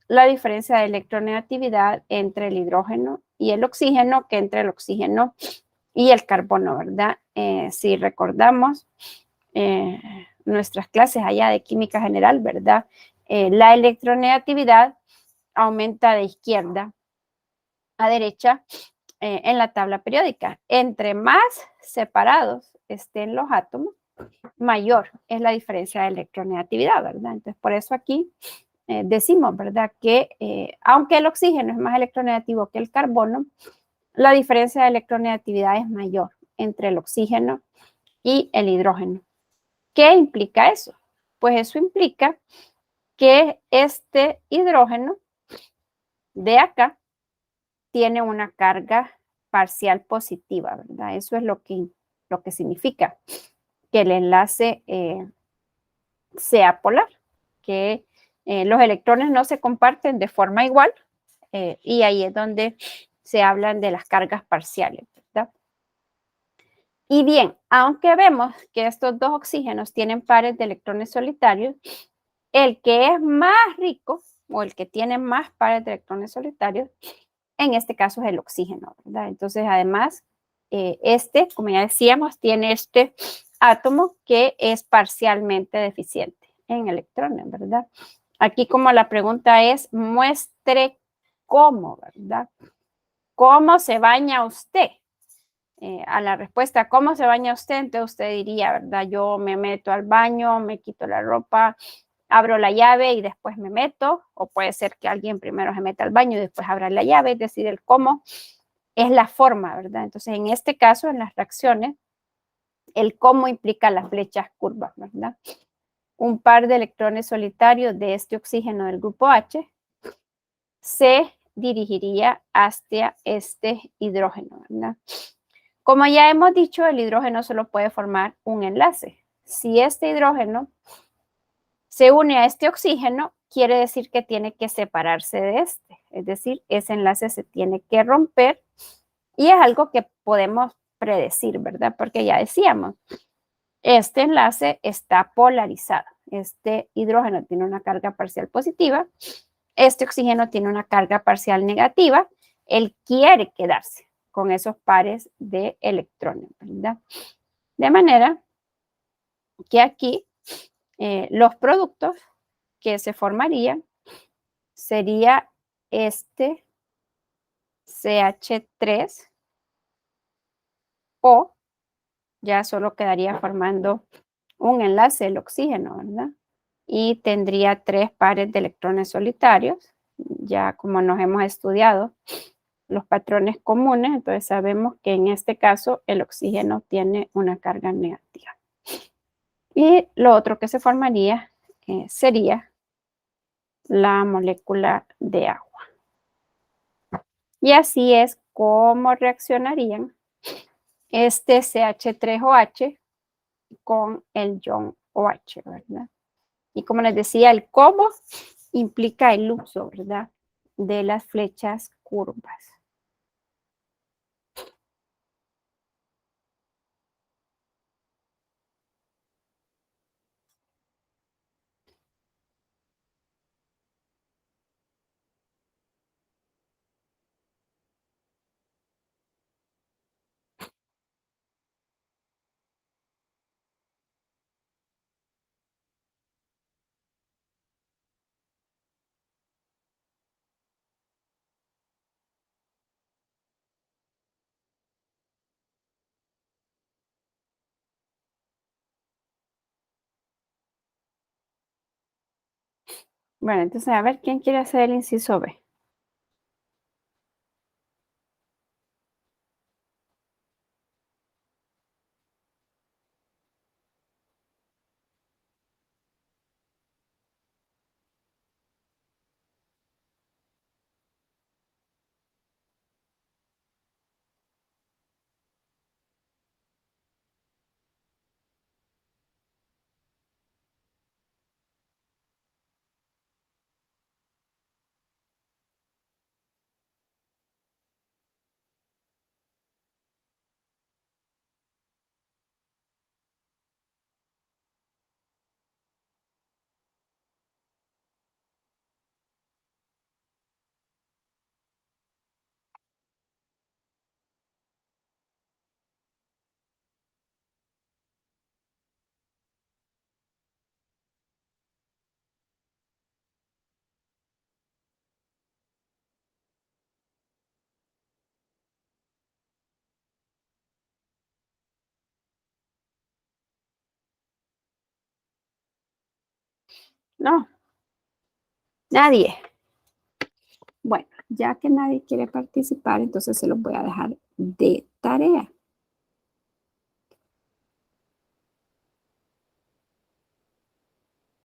la diferencia de electronegatividad entre el hidrógeno y el oxígeno que entre el oxígeno y el carbono, ¿verdad? Si recordamos nuestras clases allá de química general, ¿verdad? La electronegatividad aumenta de izquierda a derecha en la tabla periódica. Entre más separados estén los átomos, mayor es la diferencia de electronegatividad, ¿verdad? Entonces, por eso aquí decimos, ¿verdad? Que aunque el oxígeno es más electronegativo que el carbono, la diferencia de electronegatividad es mayor entre el oxígeno y el hidrógeno. ¿Qué implica eso? Pues eso implica que este hidrógeno de acá tiene una carga parcial positiva, ¿verdad? Eso es lo que significa que el enlace sea polar, que los electrones no se comparten de forma igual y ahí es donde se hablan de las cargas parciales, ¿verdad? Y bien, aunque vemos que estos dos oxígenos tienen pares de electrones solitarios, el que es más rico o el que tiene más pares de electrones solitarios, en este caso es el oxígeno, ¿verdad? Entonces, además, como ya decíamos, tiene este átomo que es parcialmente deficiente en electrones, ¿verdad? Aquí como la pregunta es, muestre cómo, ¿verdad? ¿Cómo se baña usted? A la respuesta, ¿cómo se baña usted? Entonces usted diría, ¿verdad? Yo me meto al baño, me quito la ropa, abro la llave y después me meto, o puede ser que alguien primero se meta al baño y después abra la llave, es decir, el cómo es la forma, ¿verdad? Entonces, en este caso, en las reacciones, el cómo implica las flechas curvas, ¿verdad? Un par de electrones solitarios de este oxígeno del grupo H se dirigiría hacia este hidrógeno, ¿verdad? Como ya hemos dicho, el hidrógeno solo puede formar un enlace. Si este hidrógeno se une a este oxígeno, quiere decir que tiene que separarse de este. Es decir, ese enlace se tiene que romper y es algo que podemos predecir, ¿verdad? Porque ya decíamos, este enlace está polarizado. Este hidrógeno tiene una carga parcial positiva, este oxígeno tiene una carga parcial negativa. Él quiere quedarse con esos pares de electrones, ¿verdad? De manera que aquí los productos que se formarían sería este CH3 o ya solo quedaría formando un enlace del oxígeno, ¿verdad? Y tendría 3 pares de electrones solitarios, ya como nos hemos estudiado los patrones comunes, entonces sabemos que en este caso el oxígeno tiene una carga negativa. Y lo otro que se formaría sería la molécula de agua. Y así es como reaccionarían este CH3OH con el ion OH, ¿verdad? Y como les decía, el cómo implica el uso, ¿verdad? De las flechas curvas. Bueno, entonces a ver, ¿quién quiere hacer el inciso B? No, nadie. Bueno, ya que nadie quiere participar, entonces se los voy a dejar de tarea.